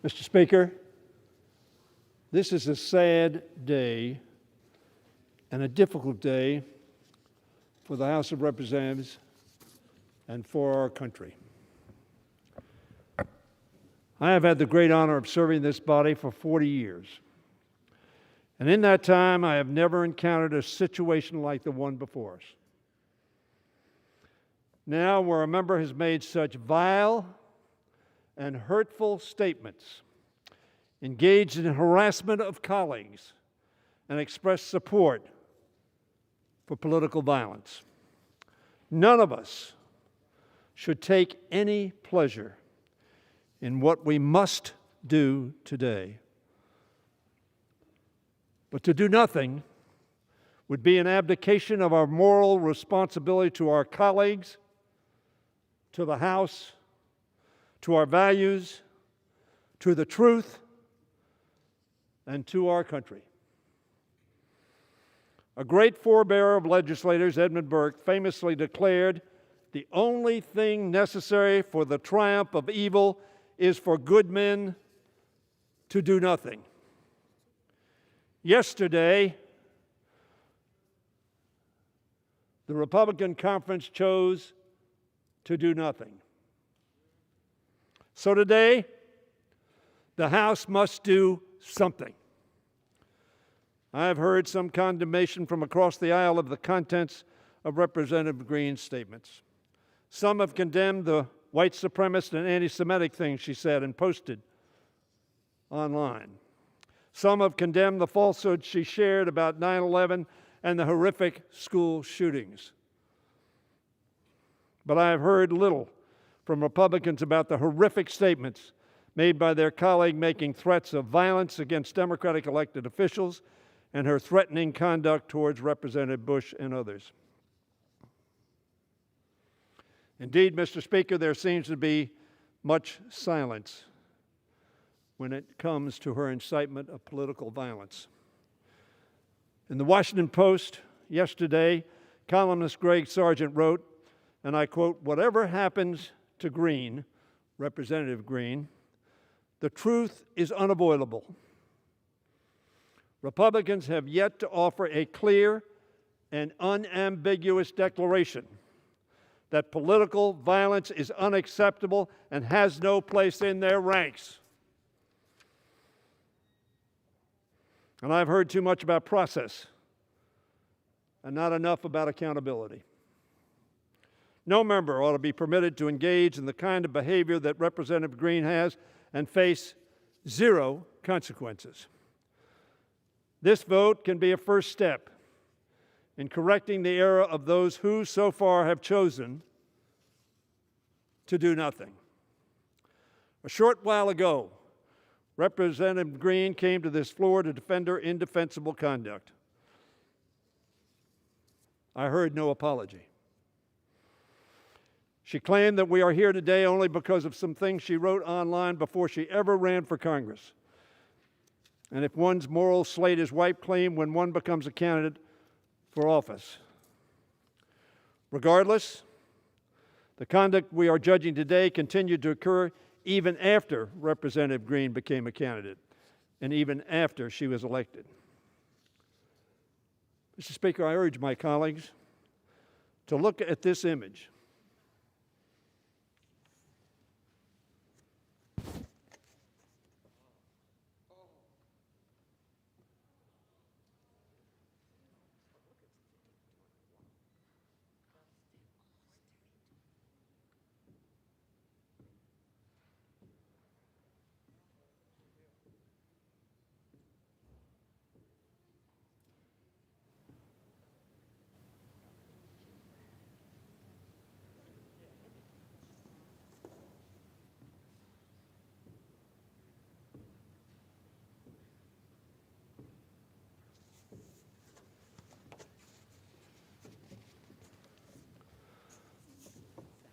Mr. Speaker, this is a sad day and a difficult day for the House of Representatives and for our country. I have had the great honor of serving this body for 40 years. And in that time, I have never encountered a situation like the one before us. Now, where a member has made such vile and hurtful statements, engaged in harassment of colleagues, and expressed support for political violence, none of us should take any pleasure in what we must do today. But to do nothing would be an abdication of our moral responsibility to our colleagues, to the House, to our values, to the truth, and to our country. A great forebearer of legislators, Edmund Burke, famously declared, "The only thing necessary for the triumph of evil is for good men to do nothing." Yesterday, the Republican conference chose to do nothing. So today, the House must do something. I have heard some condemnation from across the aisle of the contents of Representative Greene's statements. Some have condemned the white supremacist and anti-Semitic things she said and posted online. Some have condemned the falsehoods she shared about 9/11 and the horrific school shootings. But I have heard little from Republicans about the horrific statements made by their colleague making threats of violence against Democratic elected officials and her threatening conduct towards Representative Bush and others. Indeed, Mr. Speaker, there seems to be much silence when it comes to her incitement of political violence. In the Washington Post yesterday, columnist Greg Sargent wrote, and I quote, "Whatever happens to Greene, Representative Greene, the truth is unavoidable. Republicans have yet to offer a clear and unambiguous declaration that political violence is unacceptable and has no place in their ranks." And I've heard too much about process and not enough about accountability. No member ought to be permitted to engage in the kind of behavior that Representative Greene has and face zero consequences. This vote can be a first step in correcting the error of those who so far have chosen to do nothing. A short while ago, Representative Greene came to this floor to defend her indefensible conduct. I heard no apology. She claimed that we are here today only because of some things she wrote online before she ever ran for Congress. And if one's moral slate is wiped clean when one becomes a candidate for office. Regardless, the conduct we are judging today continued to occur even after Representative Greene became a candidate and even after she was elected. Mr. Speaker, I urge my colleagues to look at this image.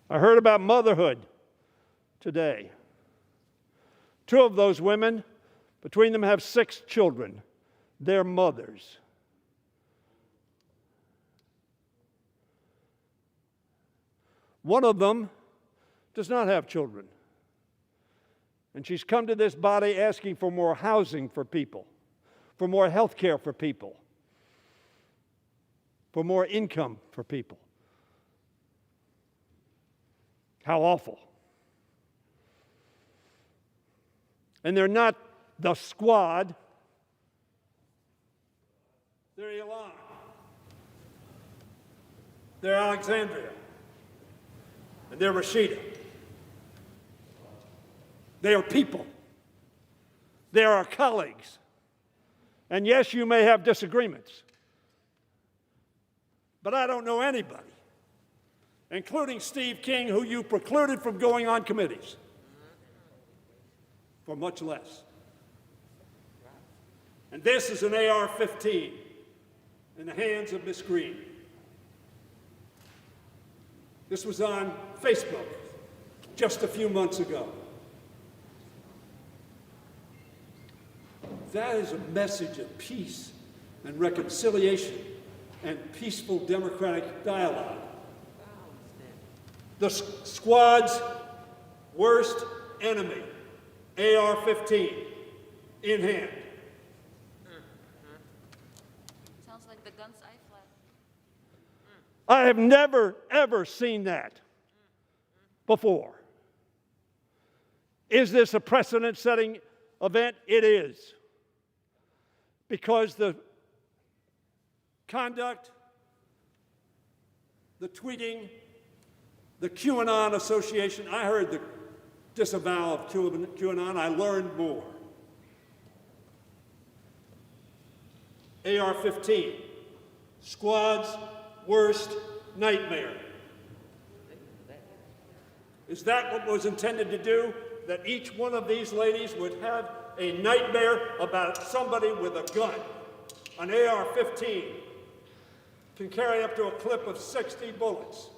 I heard about motherhood today. Two of those women, between them, have 6 children. They're mothers. One of them does not have children. And she's come to this body asking for more housing for people, for more health care for people, for more income for people. How awful. And they're not the squad. They're Elon. They're Alexandria. And they're Rashida. They are people. They are our colleagues. And yes, you may have disagreements. But I don't know anybody, including Steve King, who you precluded from going on committees for much less. And this is an AR-15 in the hands of Miss Greene. This was on Facebook just a few months ago. That is a message of peace and reconciliation and peaceful democratic dialogue. The squad's worst enemy, AR-15, in hand. Sounds like the guns I fled. I have never, ever seen that before. Is this a precedent-setting event? It is. Because the conduct, the tweeting, the QAnon association, I heard the disavowal of QAnon, I learned more. AR-15, squad's worst nightmare. Is that what was intended to do? That each one of these ladies would have a nightmare about somebody with a gun. An AR-15 can carry up to a clip of 60 bullets.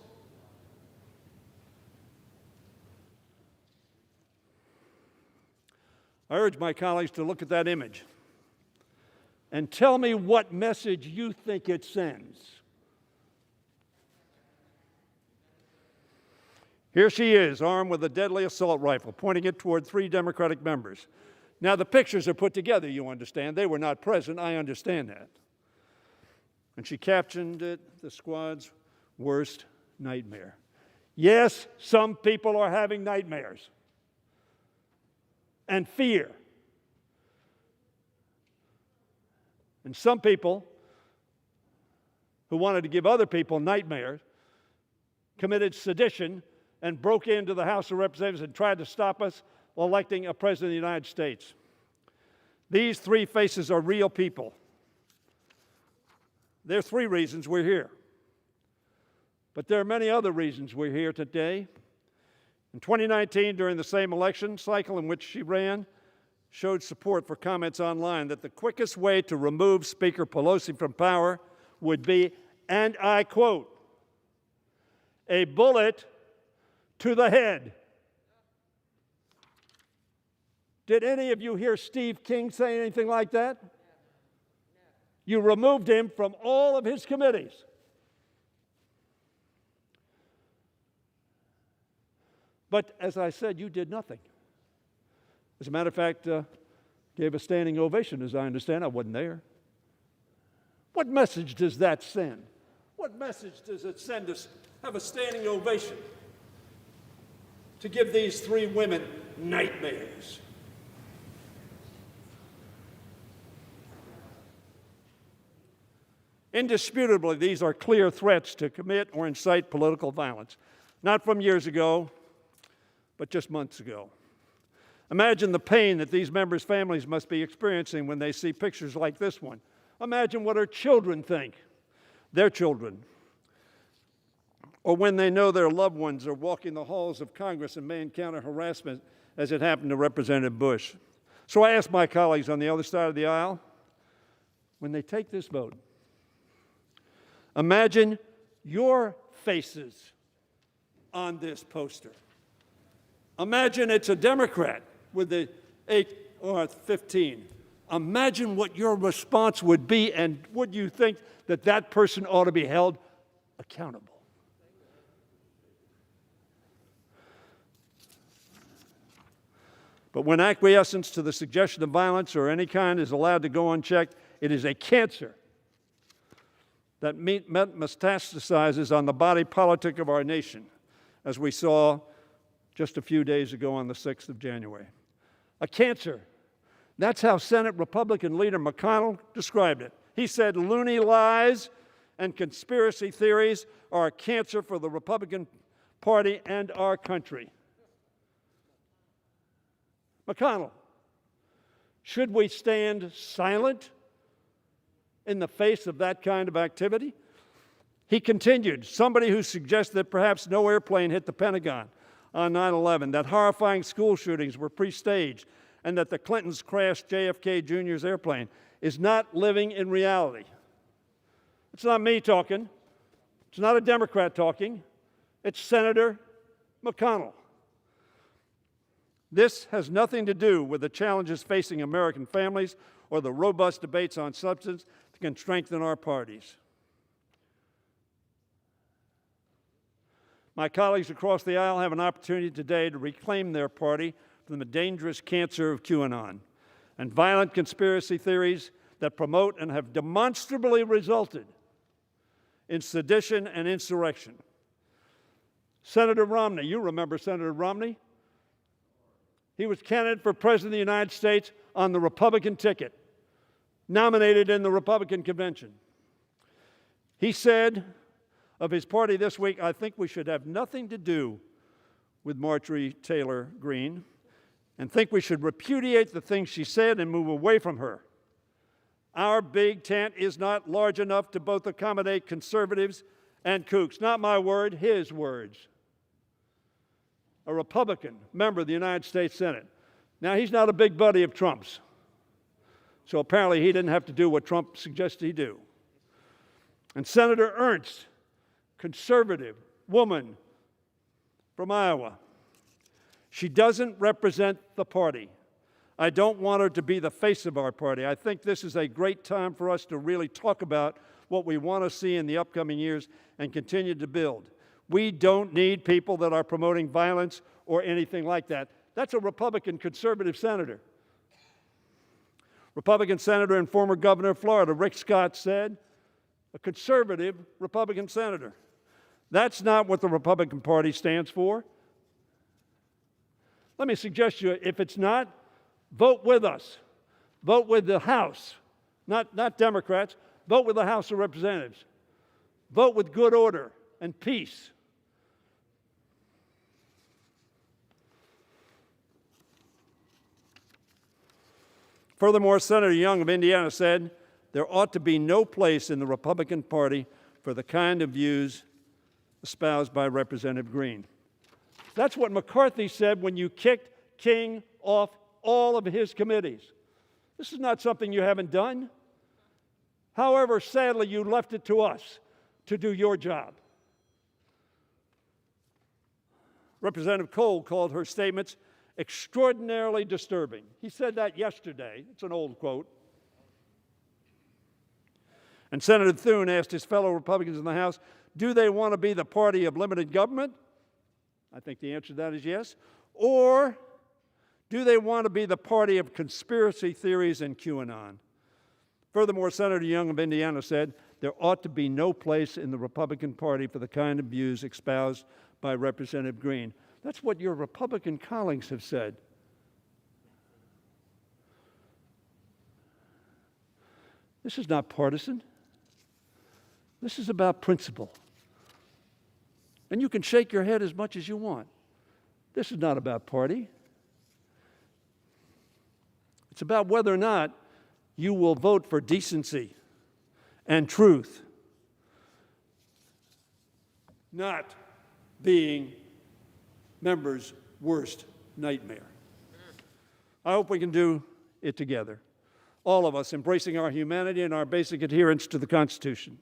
I urge my colleagues to look at that image and tell me what message you think it sends. Here she is, armed with a deadly assault rifle, pointing it toward 3 Democratic members. Now, the pictures are put together, you understand. They were not present. I understand that. And she captioned it, the squad's worst nightmare. Yes, some people are having nightmares and fear. And some people who wanted to give other people nightmares committed sedition and broke into the House of Representatives and tried to stop us electing a president of the United States. These 3 faces are real people. There are 3 reasons we're here. But there are many other reasons we're here today. In 2019, during the same election cycle in which she ran, showed support for comments online that the quickest way to remove Speaker Pelosi from power would be, and I quote, a bullet to the head. Did any of you hear Steve King say anything like that? No. You removed him from all of his committees. But as I said, you did nothing. As a matter of fact, gave a standing ovation, as I understand. I wasn't there. What message does that send? What message does it send us? Have a standing ovation to give these 3 women nightmares. Indisputably, these are clear threats to commit or incite political violence. Not from years ago, but just months ago. Imagine the pain that these members' families must be experiencing when they see pictures like this one. Imagine what our children think, their children, or when they know their loved ones are walking the halls of Congress and may encounter harassment as it happened to Representative Bush. So I ask my colleagues on the other side of the aisle, when they take this vote, imagine your faces on this poster. Imagine it's a Democrat with the 8 or 15. Imagine what your response would be, and would you think that that person ought to be held accountable? But when acquiescence to the suggestion of violence or any kind is allowed to go unchecked, it is a cancer that metastasizes on the body politic of our nation, as we saw just a few days ago on the 6th of January. A cancer. That's how Senate Republican leader McConnell described it. He said, "Loony lies and conspiracy theories are a cancer for the Republican Party and our country." McConnell, should we stand silent in the face of that kind of activity? He continued, somebody who suggests that perhaps no airplane hit the Pentagon on 9/11, that horrifying school shootings were pre-staged, and that the Clintons crashed JFK Jr.'s airplane is not living in reality. It's not me talking. It's not a Democrat talking. It's Senator McConnell. This has nothing to do with the challenges facing American families or the robust debates on substance that can strengthen our parties. My colleagues across the aisle have an opportunity today to reclaim their party from the dangerous cancer of QAnon and violent conspiracy theories that promote and have demonstrably resulted in sedition and insurrection. Senator Romney, you remember Senator Romney? He was candidate for President of the United States on the Republican ticket, nominated in the Republican convention. He said of his party this week, "I think we should have nothing to do with Marjorie Taylor Greene and think we should repudiate the things she said and move away from her. Our big tent is not large enough to both accommodate conservatives and kooks." Not my word, his words. A Republican member of the United States Senate. Now, he's not a big buddy of Trump's, so apparently he didn't have to do what Trump suggested he do. And Senator Ernst, conservative woman from Iowa. She doesn't represent the party. I don't want her to be the face of our party. I think this is a great time for us to really talk about what we want to see in the upcoming years and continue to build. We don't need people that are promoting violence or anything like that. That's a Republican conservative senator. Republican senator and former governor of Florida, Rick Scott, said, a conservative Republican senator. That's not what the Republican Party stands for. Let me suggest to you, if it's not, vote with us. Vote with the House, not Democrats. Vote with the House of Representatives. Vote with good order and peace. Furthermore, Senator Young of Indiana said, there ought to be no place in the Republican Party for the kind of views espoused by Representative Greene. That's what McCarthy said when you kicked King off all of his committees. This is not something you haven't done. However, sadly, you left it to us to do your job. Representative Cole called her statements extraordinarily disturbing. He said that yesterday. It's an old quote. And Senator Thune asked his fellow Republicans in the House, do they want to be the party of limited government? I think the answer to that is yes. Or do they want to be the party of conspiracy theories and QAnon? Furthermore, Senator Young of Indiana said, there ought to be no place in the Republican Party for the kind of views espoused by Representative Greene. That's what your Republican colleagues have said. This is not partisan. This is about principle. And you can shake your head as much as you want. This is not about party. It's about whether or not you will vote for decency and truth, not being members' worst nightmare. I hope we can do it together. All of us embracing our humanity and our basic adherence to the Constitution.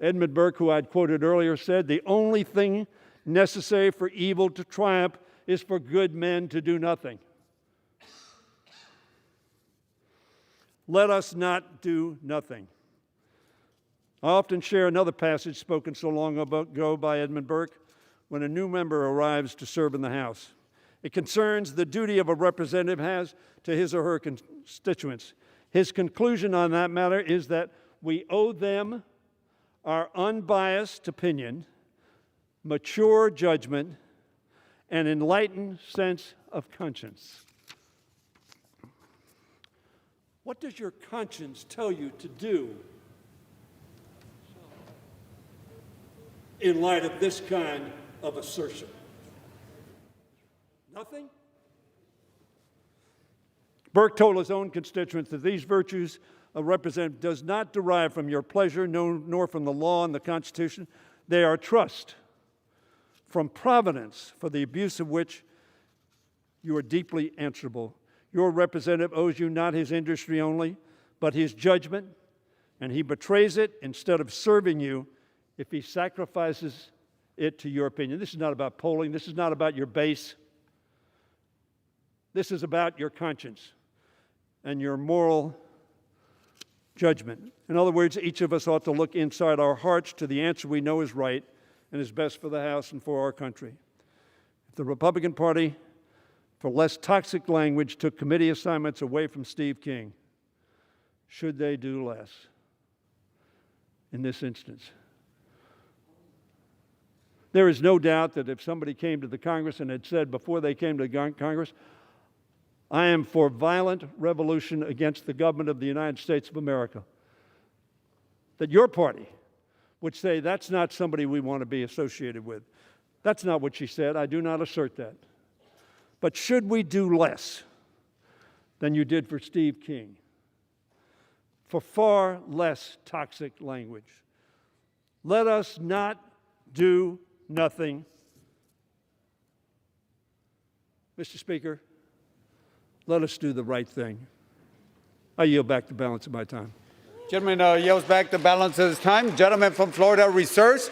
Edmund Burke, who I'd quoted earlier, said, the only thing necessary for evil to triumph is for good men to do nothing. Let us not do nothing. I often share another passage spoken so long ago by Edmund Burke when a new member arrives to serve in the House. It concerns the duty of a representative has to his or her constituents. His conclusion on that matter is that we owe them our unbiased opinion, mature judgment, and enlightened sense of conscience. What does your conscience tell you to do in light of this kind of assertion? Nothing? Burke told his own constituents that these virtues a representative does not derive from your pleasure, nor from the law and the Constitution. They are trust from providence, for the abuse of which you are deeply answerable. Your representative owes you not his industry only, but his judgment, and he betrays it instead of serving you if he sacrifices it to your opinion. This is not about polling. This is not about your base. This is about your conscience and your moral judgment. In other words, each of us ought to look inside our hearts to the answer we know is right and is best for the House and for our country. If the Republican Party, for less toxic language, took committee assignments away from Steve King, should they do less in this instance? There is no doubt that if somebody came to the Congress and had said before they came to Congress, I am for violent revolution against the government of the United States of America, that your party would say that's not somebody we want to be associated with. That's not what she said. I do not assert that. But should we do less than you did for Steve King, for far less toxic language? Let us not do nothing. Mr. Speaker, let us do the right thing. I yield back the balance of my time. Gentleman yields back the balance of his time. Gentleman from Florida reserves.